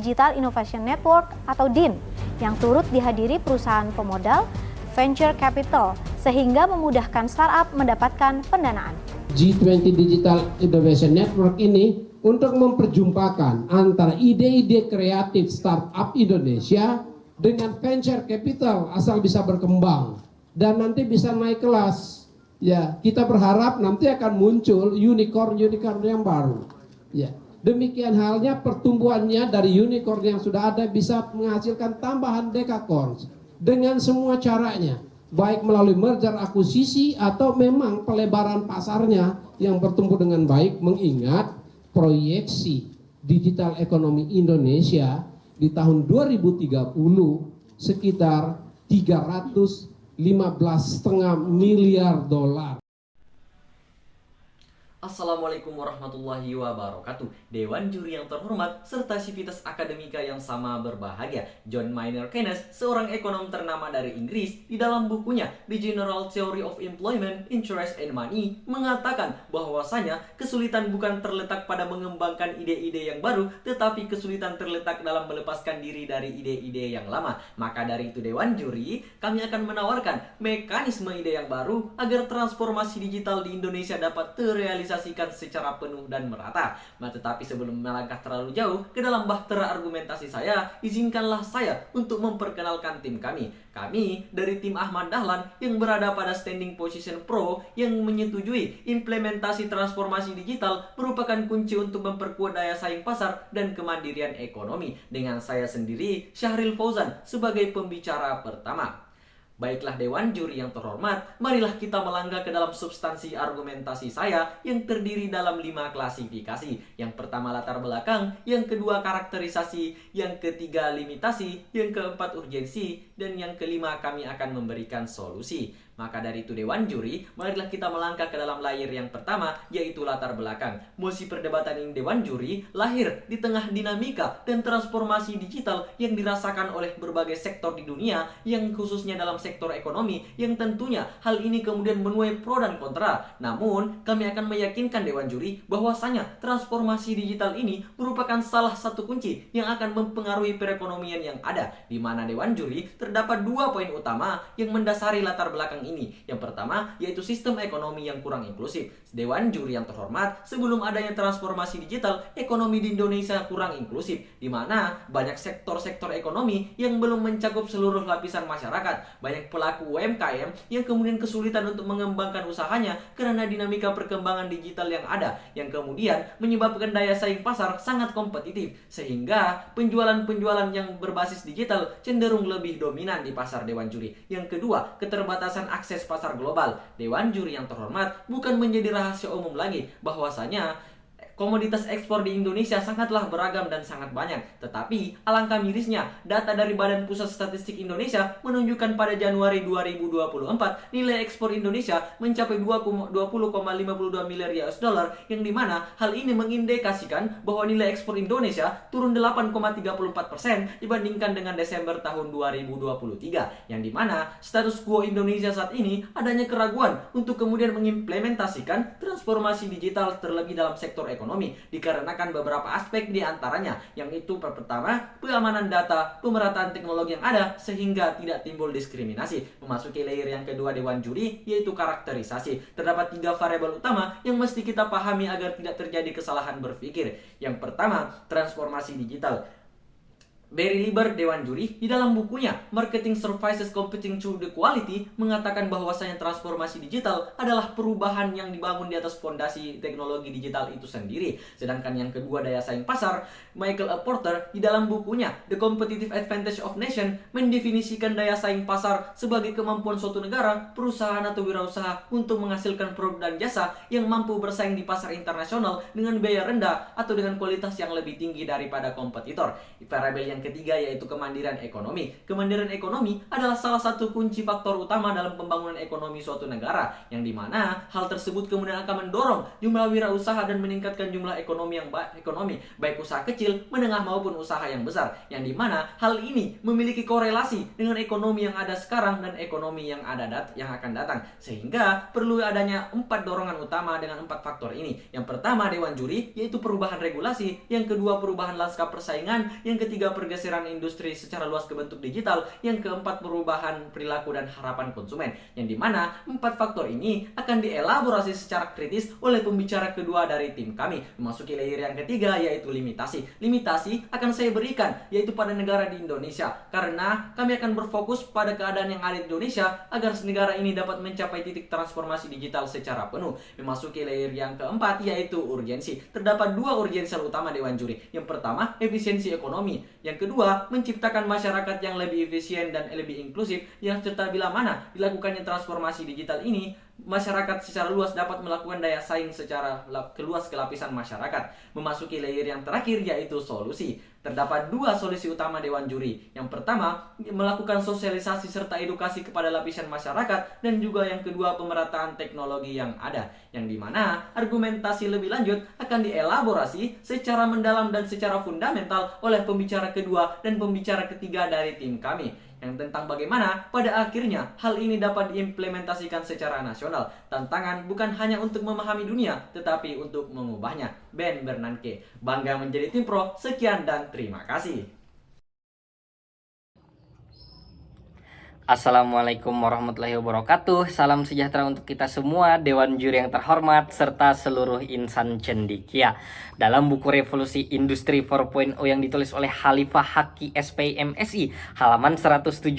Digital Innovation Network atau DIN yang turut dihadiri perusahaan pemodal, venture capital, sehingga memudahkan startup mendapatkan pendanaan. G20 Digital Innovation Network ini untuk memperjumpakan antara ide-ide kreatif startup Indonesia dengan venture capital asal bisa berkembang dan nanti bisa naik kelas. Ya, kita berharap nanti akan muncul unicorn yang baru. Ya, demikian halnya pertumbuhannya dari unicorn yang sudah ada bisa menghasilkan tambahan dekakorn dengan semua caranya, baik melalui merger akuisisi atau memang pelebaran pasarnya yang bertumbuh dengan baik, mengingat proyeksi digital ekonomi Indonesia di tahun 2030 sekitar 315,5 miliar dolar. Assalamualaikum warahmatullahi wabarakatuh. Dewan juri yang terhormat serta sivitas akademika yang sama berbahagia, John Maynard Keynes, seorang ekonom ternama dari Inggris, di dalam bukunya The General Theory of Employment, Interest and Money mengatakan bahwasanya kesulitan bukan terletak pada mengembangkan ide-ide yang baru, tetapi kesulitan terletak dalam melepaskan diri dari ide-ide yang lama. Maka dari itu Dewan juri, kami akan menawarkan mekanisme ide yang baru agar transformasi digital di Indonesia dapat terrealisasi secara penuh dan merata. Tetapi sebelum melangkah terlalu jauh ke dalam bahtera argumentasi saya, izinkanlah saya untuk memperkenalkan tim kami. Kami dari tim Ahmad Dahlan yang berada pada standing position pro yang menyetujui implementasi transformasi digital merupakan kunci untuk memperkuat daya saing pasar dan kemandirian ekonomi. Dengan saya sendiri, Syahril Fauzan, sebagai pembicara pertama. Baiklah Dewan juri yang terhormat, marilah kita melangkah ke dalam substansi argumentasi saya yang terdiri dalam 5 klasifikasi. Yang pertama latar belakang, yang kedua karakterisasi, yang ketiga limitasi, yang keempat urgensi, dan yang kelima kami akan memberikan solusi. Maka dari itu Dewan juri, marilah kita melangkah ke dalam layer yang pertama, yaitu latar belakang. Mosi perdebatan ini Dewan juri lahir di tengah dinamika dan transformasi digital yang dirasakan oleh berbagai sektor di dunia, yang khususnya dalam sektor ekonomi, yang tentunya hal ini kemudian menuai pro dan kontra. Namun, kami akan meyakinkan Dewan juri bahwasanya transformasi digital ini merupakan salah satu kunci yang akan mempengaruhi perekonomian yang ada, di mana Dewan juri terdapat 2 poin utama yang mendasari latar belakang ini. Yang pertama yaitu sistem ekonomi yang kurang inklusif. Dewan juri yang terhormat, sebelum adanya transformasi digital, ekonomi di Indonesia kurang inklusif, di mana banyak sektor-sektor ekonomi yang belum mencakup seluruh lapisan masyarakat. Banyak pelaku UMKM yang kemudian kesulitan untuk mengembangkan usahanya karena dinamika perkembangan digital yang ada, yang kemudian menyebabkan daya saing pasar sangat kompetitif, sehingga penjualan-penjualan yang berbasis digital cenderung lebih dominan di pasar Dewan juri. Yang kedua, keterbatasan akses pasar global. Dewan juri yang terhormat, bukan menjadi rahasia umum lagi bahwasanya komoditas ekspor di Indonesia sangatlah beragam dan sangat banyak. Tetapi alangkah mirisnya, data dari Badan Pusat Statistik Indonesia menunjukkan pada Januari 2024 nilai ekspor Indonesia mencapai 20,52 miliar US dollar, yang dimana hal ini mengindikasikan bahwa nilai ekspor Indonesia turun 8,34% dibandingkan dengan Desember tahun 2023, yang dimana status quo Indonesia saat ini adanya keraguan untuk kemudian mengimplementasikan transformasi digital terlebih dalam sektor ekonomi, dikarenakan beberapa aspek di antaranya, yang itu pertama keamanan data, pemerataan teknologi yang ada sehingga tidak timbul diskriminasi. Memasuki layer yang kedua Dewan juri, yaitu karakterisasi. Terdapat 3 variabel utama yang mesti kita pahami agar tidak terjadi kesalahan berpikir. Yang pertama, transformasi digital. Barry Lieber, Dewan juri, di dalam bukunya Marketing Services Competing Through the Quality mengatakan bahwasanya transformasi digital adalah perubahan yang dibangun di atas fondasi teknologi digital itu sendiri. Sedangkan yang kedua, daya saing pasar, Michael A. Porter di dalam bukunya The Competitive Advantage of Nation mendefinisikan daya saing pasar sebagai kemampuan suatu negara, perusahaan atau wirausaha untuk menghasilkan produk dan jasa yang mampu bersaing di pasar internasional dengan biaya rendah atau dengan kualitas yang lebih tinggi daripada kompetitor. Variabel yang yang ketiga yaitu kemandirian ekonomi. Kemandirian ekonomi adalah salah satu kunci faktor utama dalam pembangunan ekonomi suatu negara, yang dimana hal tersebut kemudian akan mendorong jumlah wirausaha dan meningkatkan jumlah ekonomi baik usaha kecil, menengah maupun usaha yang besar, yang dimana hal ini memiliki korelasi dengan ekonomi yang ada sekarang dan ekonomi yang akan datang, sehingga perlu adanya 4 dorongan utama dengan 4 faktor ini. Yang pertama Dewan Juri, yaitu perubahan regulasi. Yang kedua perubahan lanskap persaingan. Yang ketiga pergeseran industri secara luas ke bentuk digital. Yang keempat perubahan perilaku dan harapan konsumen, yang dimana 4 faktor ini akan dielaborasi secara kritis oleh pembicara kedua dari tim kami. Memasuki layer yang ketiga yaitu limitasi. Limitasi akan saya berikan yaitu pada negara di Indonesia, karena kami akan berfokus pada keadaan yang ada di Indonesia agar negara ini dapat mencapai titik transformasi digital secara penuh. Memasuki layer yang keempat yaitu urgensi. Terdapat 2 urgensi utama Dewan Juri. Yang pertama efisiensi ekonomi. Yang kedua menciptakan masyarakat yang lebih efisien dan lebih inklusif, yang serta bila mana dilakukannya transformasi digital ini, masyarakat secara luas dapat melakukan daya saing secara luas ke lapisan masyarakat. Memasuki layer yang terakhir yaitu solusi. Terdapat 2 solusi utama Dewan Juri. Yang pertama, melakukan sosialisasi serta edukasi kepada lapisan masyarakat, dan juga yang kedua pemerataan teknologi yang ada, yang dimana argumentasi lebih lanjut akan dielaborasi secara mendalam dan secara fundamental oleh pembicara kedua dan pembicara ketiga dari tim kami, yang tentang bagaimana pada akhirnya hal ini dapat diimplementasikan secara nasional. Tantangan bukan hanya untuk memahami dunia, tetapi untuk mengubahnya. Ben Bernanke, bangga menjadi tim pro. Sekian dan terima kasih. Assalamualaikum warahmatullahi wabarakatuh. Salam sejahtera untuk kita semua, Dewan Juri yang terhormat, serta seluruh insan cendekia. Dalam buku Revolusi Industri 4.0 yang ditulis oleh Khalifah Haqqi SPMSI, halaman 179,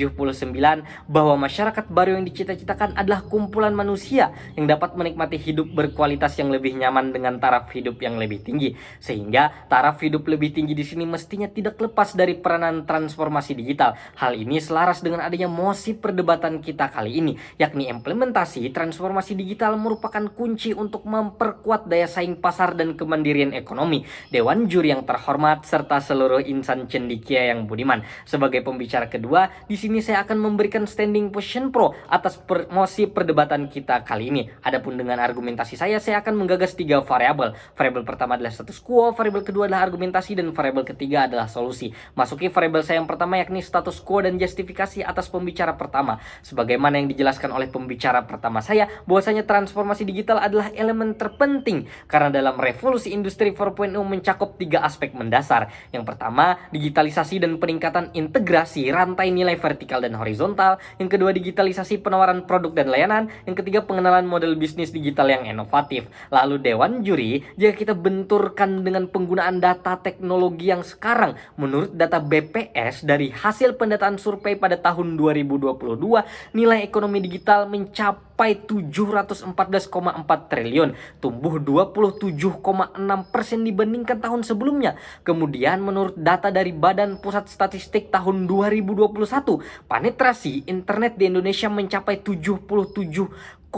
bahwa masyarakat baru yang dicita-citakan adalah kumpulan manusia yang dapat menikmati hidup berkualitas yang lebih nyaman dengan taraf hidup yang lebih tinggi. Sehingga taraf hidup lebih tinggi di sini mestinya tidak lepas dari peranan transformasi digital. Hal ini selaras dengan adanya perdebatan kita kali ini, yakni implementasi transformasi digital merupakan kunci untuk memperkuat daya saing pasar dan kemandirian ekonomi. Dewan Juri yang terhormat serta seluruh insan cendekia yang budiman, sebagai pembicara kedua di sini saya akan memberikan standing position pro atas mosi perdebatan kita kali ini. Adapun dengan argumentasi saya akan menggagas 3 variabel. Variabel pertama adalah status quo, variabel kedua adalah argumentasi, dan variabel ketiga adalah solusi. Masuki variabel saya yang pertama yakni status quo dan justifikasi atas pembicara pertama. Sebagaimana yang dijelaskan oleh pembicara pertama saya, bahwasanya transformasi digital adalah elemen terpenting karena dalam revolusi industri 4.0 mencakup 3 aspek mendasar. Yang pertama, digitalisasi dan peningkatan integrasi rantai nilai vertikal dan horizontal. Yang kedua, digitalisasi penawaran produk dan layanan. Yang ketiga, pengenalan model bisnis digital yang inovatif. Lalu Dewan Juri, jika kita benturkan dengan penggunaan data teknologi yang sekarang, menurut data BPS dari hasil pendataan survei pada tahun 2022, nilai ekonomi digital mencapai 714,4 triliun, tumbuh 27,6% dibandingkan tahun sebelumnya. Kemudian menurut data dari Badan Pusat Statistik tahun 2021, penetrasi internet di Indonesia mencapai 77,2%,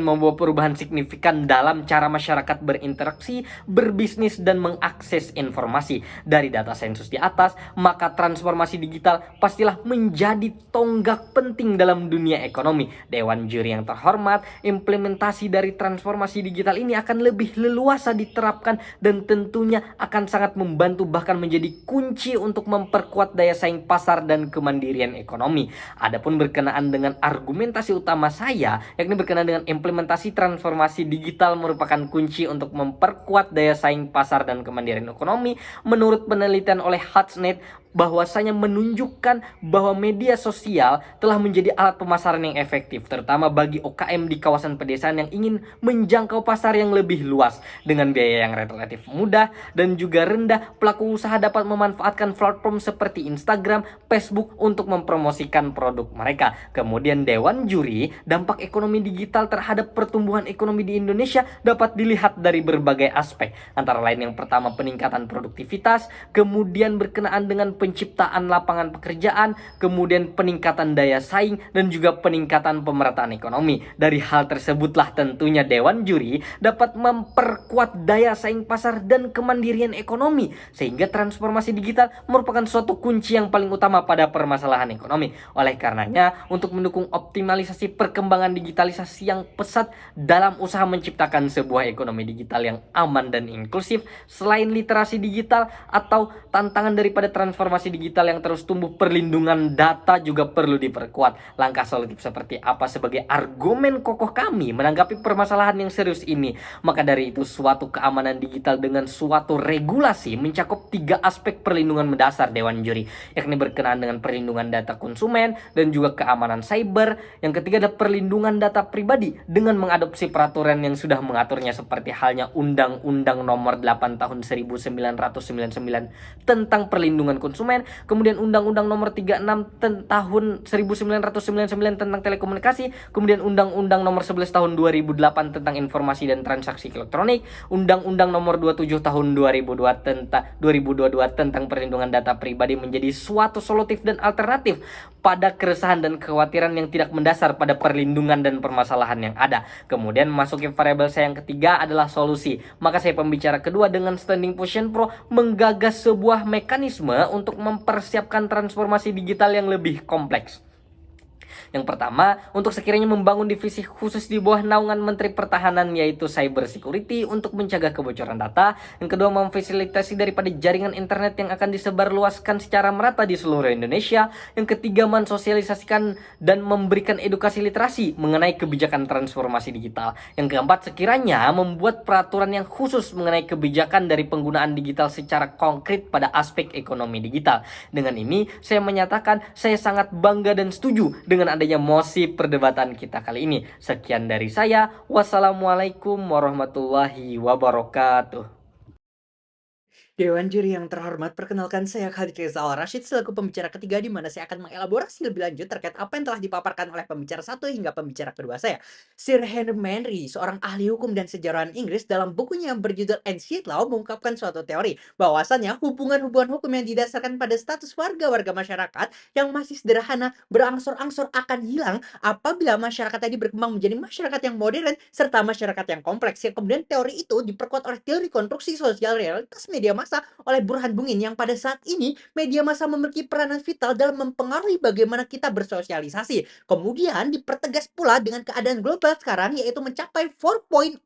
membawa perubahan signifikan dalam cara masyarakat berinteraksi, berbisnis, dan mengakses informasi. Dari data sensus di atas, maka transformasi digital pastilah menjadi tonggak penting dalam dunia ekonomi. Dewan Juri yang terhormat, implementasi dari transformasi digital ini akan lebih leluasa diterapkan dan tentunya akan sangat membantu, bahkan menjadi kunci untuk memperkuat daya saing pasar dan kemandirian ekonomi. Adapun berkenaan dengan argumentasi utama saya, yakni berkenaan dengan implementasi transformasi digital merupakan kunci untuk memperkuat daya saing pasar dan kemandirian ekonomi. Menurut penelitian oleh Hutchnet, bahwasanya menunjukkan bahwa media sosial telah menjadi alat pemasaran yang efektif, terutama bagi UKM di kawasan pedesaan yang ingin menjangkau pasar yang lebih luas. Dengan biaya yang relatif mudah dan juga rendah, pelaku usaha dapat memanfaatkan platform seperti Instagram, Facebook untuk mempromosikan produk mereka. Kemudian Dewan Juri, dampak ekonomi digital terhadap pertumbuhan ekonomi di Indonesia dapat dilihat dari berbagai aspek, antara lain yang pertama peningkatan produktivitas, kemudian berkenaan dengan penciptaan lapangan pekerjaan, kemudian peningkatan daya saing, dan juga peningkatan pemerataan ekonomi. Dari hal tersebutlah tentunya Dewan Juri dapat memperkuat daya saing pasar dan kemandirian ekonomi, sehingga transformasi digital merupakan suatu kunci yang paling utama pada permasalahan ekonomi. Oleh karenanya, untuk mendukung optimalisasi perkembangan digitalisasi yang pesat dalam usaha menciptakan sebuah ekonomi digital yang aman dan inklusif, selain literasi digital atau tantangan daripada transformasi digital yang terus tumbuh, perlindungan data juga perlu diperkuat. Langkah solutif seperti apa sebagai argumen kokoh kami menanggapi permasalahan yang serius ini? Maka dari itu, suatu keamanan digital dengan suatu regulasi mencakup 3 aspek perlindungan mendasar Dewan Juri, yakni berkenaan dengan perlindungan data konsumen dan juga keamanan cyber. Yang ketiga adalah perlindungan data pribadi dengan mengadopsi peraturan yang sudah mengaturnya, seperti halnya Undang-Undang Nomor 8 Tahun 1999 tentang perlindungan konsumen, kemudian Undang-Undang Nomor 36 Tahun 1999 tentang telekomunikasi, kemudian Undang-Undang Nomor 11 Tahun 2008 tentang informasi dan transaksi elektronik, Undang-Undang Nomor 27 Tahun 2022 tentang perlindungan data pribadi menjadi suatu solutif dan alternatif pada keresahan dan kekhawatiran yang tidak mendasar pada perlindungan dan permasalahan yang ada. Kemudian memasuki variabel saya yang ketiga adalah solusi. Maka saya pembicara kedua dengan Standing Position Pro menggagas sebuah mekanisme untuk mempersiapkan transformasi digital yang lebih kompleks. Yang pertama, untuk sekiranya membangun divisi khusus di bawah naungan Menteri Pertahanan, yaitu Cyber Security, untuk mencegah kebocoran data. Yang kedua, memfasilitasi daripada jaringan internet yang akan disebarluaskan secara merata di seluruh Indonesia. Yang ketiga, mensosialisasikan dan memberikan edukasi literasi mengenai kebijakan transformasi digital. Yang keempat, sekiranya membuat peraturan yang khusus mengenai kebijakan dari penggunaan digital secara konkret pada aspek ekonomi digital. Dengan ini, saya menyatakan saya sangat bangga dan setuju dengan adanya mosi perdebatan kita kali ini. Sekian dari saya. Wassalamualaikum warahmatullahi wabarakatuh. Dewan Juri yang terhormat, perkenalkan saya Khalid Reza Al-Rashid selaku pembicara ketiga, di mana saya akan mengelaborasi lebih lanjut terkait apa yang telah dipaparkan oleh pembicara satu hingga pembicara kedua saya. Sir Henry Manley, seorang ahli hukum dan sejarawan Inggris, dalam bukunya yang berjudul Ancient Law mengungkapkan suatu teori bahwasannya hubungan-hubungan hukum yang didasarkan pada status warga-warga masyarakat yang masih sederhana berangsur-angsur akan hilang apabila masyarakat tadi berkembang menjadi masyarakat yang modern serta masyarakat yang kompleks. Yang kemudian teori itu diperkuat oleh teori konstruksi sosial realitas media massa oleh Burhan Bungin, yang pada saat ini media massa memiliki peranan vital dalam mempengaruhi bagaimana kita bersosialisasi. Kemudian dipertegas pula dengan keadaan global sekarang, yaitu mencapai 4.0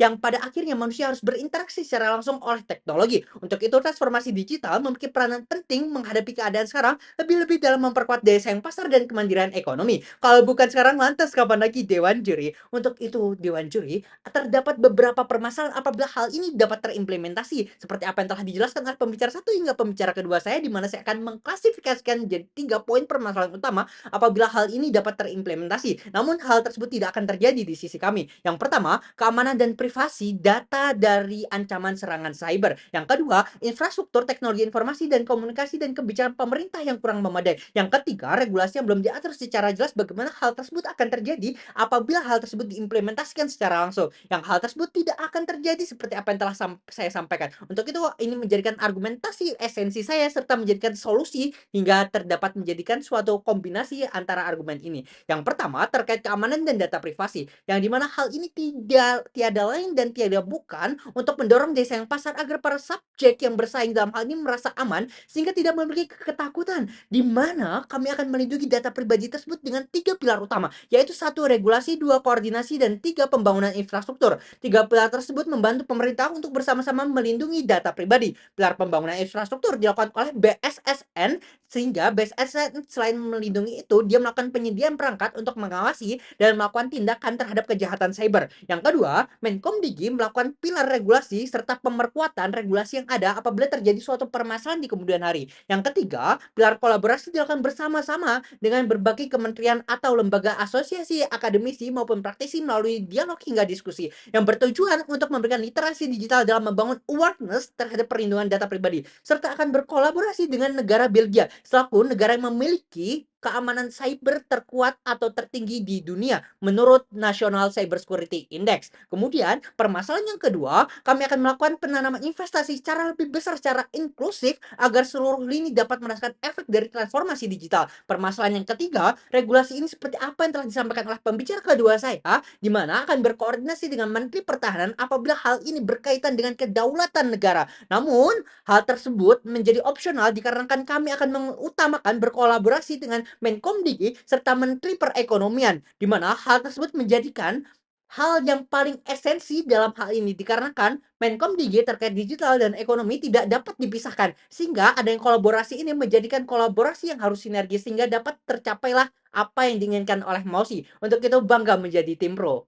yang pada akhirnya manusia harus berinteraksi secara langsung oleh teknologi. Untuk itu, transformasi digital memiliki peranan penting menghadapi keadaan sekarang, lebih-lebih dalam memperkuat daya saing pasar dan kemandirian ekonomi. Kalau bukan sekarang, lantas kapan lagi Dewan Juri? Untuk itu, Dewan Juri, terdapat beberapa permasalahan apabila hal ini dapat terimplementasi, seperti apa yang telah dijelaskan oleh pembicara satu hingga pembicara kedua saya, di mana saya akan mengklasifikasikan menjadi 3 poin permasalahan utama apabila hal ini dapat terimplementasi. Namun hal tersebut tidak akan terjadi di sisi kami. Yang pertama, keamanan dan privasi data dari ancaman serangan cyber. Yang kedua, infrastruktur teknologi informasi dan komunikasi dan kebijakan pemerintah yang kurang memadai. Yang ketiga, regulasi yang belum diatur secara jelas bagaimana hal tersebut akan terjadi apabila hal tersebut diimplementasikan secara langsung. Yang hal tersebut tidak akan terjadi seperti apa yang telah saya sampaikan. Untuk itu, ini menjadikan argumentasi esensi saya serta menjadikan solusi hingga terdapat menjadikan suatu kombinasi antara argumen ini. Yang pertama, terkait keamanan dan data privasi, yang dimana hal ini tiada lain dan tiada bukan untuk mendorong daya saing pasar agar para subjek yang bersaing dalam hal ini merasa aman sehingga tidak memiliki ketakutan, di mana kami akan melindungi data pribadi tersebut dengan 3 pilar utama, yaitu 1, regulasi, 2, koordinasi, dan 3, pembangunan infrastruktur. 3 pilar tersebut membantu pemerintah untuk bersama-sama melindungi data pribadi. Pilar pembangunan infrastruktur dilakukan oleh BSSN, sehingga BSSN selain melindungi itu, dia melakukan penyediaan perangkat untuk mengawasi dan melakukan tindakan terhadap kejahatan cyber. Yang kedua, Menkomdigi melakukan pilar regulasi serta pemerkuatan regulasi yang ada apabila terjadi suatu permasalahan di kemudian hari. Yang ketiga, pilar kolaborasi dilakukan bersama-sama dengan berbagai kementerian atau lembaga, asosiasi, akademisi maupun praktisi melalui dialog hingga diskusi yang bertujuan untuk memberikan literasi digital dalam membangun awareness terhadap perlindungan data pribadi, serta akan berkolaborasi dengan negara Belgia selaku negara yang memiliki keamanan cyber terkuat atau tertinggi di dunia menurut National Cyber Security Index. Kemudian, permasalahan yang kedua, kami akan melakukan penanaman investasi secara lebih besar secara inklusif agar seluruh lini dapat merasakan efek dari transformasi digital. Permasalahan yang ketiga, regulasi ini seperti apa yang telah disampaikan oleh pembicara kedua saya, di mana akan berkoordinasi dengan Menteri Pertahanan apabila hal ini berkaitan dengan kedaulatan negara. Namun, hal tersebut menjadi opsional dikarenakan kami akan mengutamakan berkolaborasi dengan Menkomdigi serta Menteri Perekonomian, di mana hal tersebut menjadikan hal yang paling esensi dalam hal ini dikarenakan Menkomdigi terkait digital dan ekonomi tidak dapat dipisahkan, sehingga adanya kolaborasi ini menjadikan kolaborasi yang harus sinergis sehingga dapat tercapailah apa yang diinginkan oleh Mausi. Untuk itu bangga menjadi tim pro.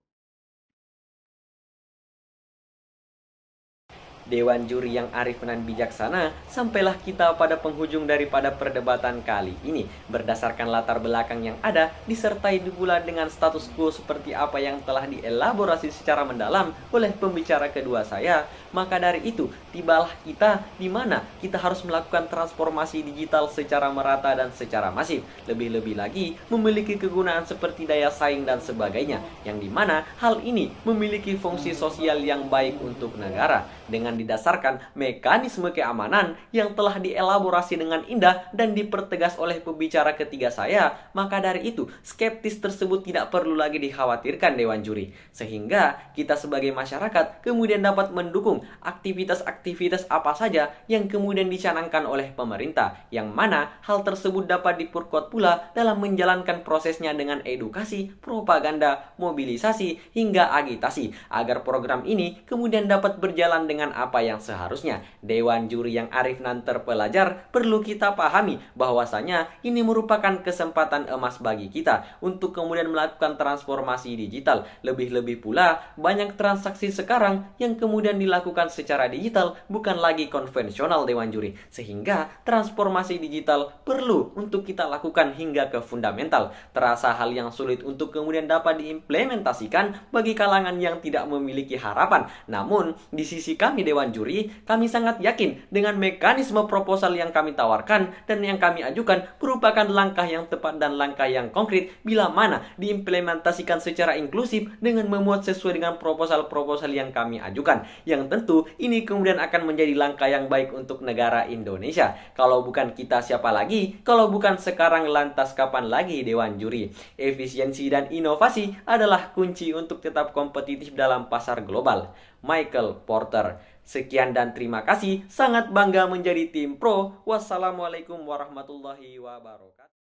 Dewan juri yang arif dan bijaksana, sampailah kita pada penghujung daripada perdebatan kali ini. Berdasarkan latar belakang yang ada, disertai pula dengan status quo seperti apa yang telah dielaborasi secara mendalam oleh pembicara kedua saya, maka dari itu, tibalah kita di mana kita harus melakukan transformasi digital secara merata dan secara masif. Lebih-lebih lagi, memiliki kegunaan seperti daya saing dan sebagainya, yang dimana hal ini memiliki fungsi sosial yang baik untuk negara, dengan didasarkan mekanisme keamanan yang telah dielaborasi dengan indah dan dipertegas oleh pembicara ketiga saya, maka dari itu skeptis tersebut tidak perlu lagi dikhawatirkan Dewan Juri, sehingga kita sebagai masyarakat kemudian dapat mendukung aktivitas-aktivitas apa saja yang kemudian dicanangkan oleh pemerintah, yang mana hal tersebut dapat diperkuat pula dalam menjalankan prosesnya dengan edukasi, propaganda, mobilisasi, hingga agitasi, agar program ini kemudian dapat berjalan dengan apa yang seharusnya. Dewan juri yang arif dan terpelajar, perlu kita pahami bahwasanya ini merupakan kesempatan emas bagi kita untuk kemudian melakukan transformasi digital. Lebih-lebih pula, banyak transaksi sekarang yang kemudian dilakukan secara digital, bukan lagi konvensional Dewan juri, sehingga transformasi digital perlu untuk kita lakukan hingga ke fundamental. Terasa hal yang sulit untuk kemudian dapat diimplementasikan bagi kalangan yang tidak memiliki harapan. Namun, di sisi kami Dewan juri, kami sangat yakin dengan mekanisme proposal yang kami tawarkan dan yang kami ajukan merupakan langkah yang tepat dan langkah yang konkret bila mana diimplementasikan secara inklusif dengan memuat sesuai dengan proposal-proposal yang kami ajukan. Yang tentu ini kemudian akan menjadi langkah yang baik untuk negara Indonesia. Kalau bukan kita siapa lagi? Kalau bukan sekarang lantas kapan lagi Dewan juri? Efisiensi dan inovasi adalah kunci untuk tetap kompetitif dalam pasar global. Michael Porter. Sekian dan terima kasih. Sangat bangga menjadi tim pro. Wassalamualaikum warahmatullahi wabarakatuh.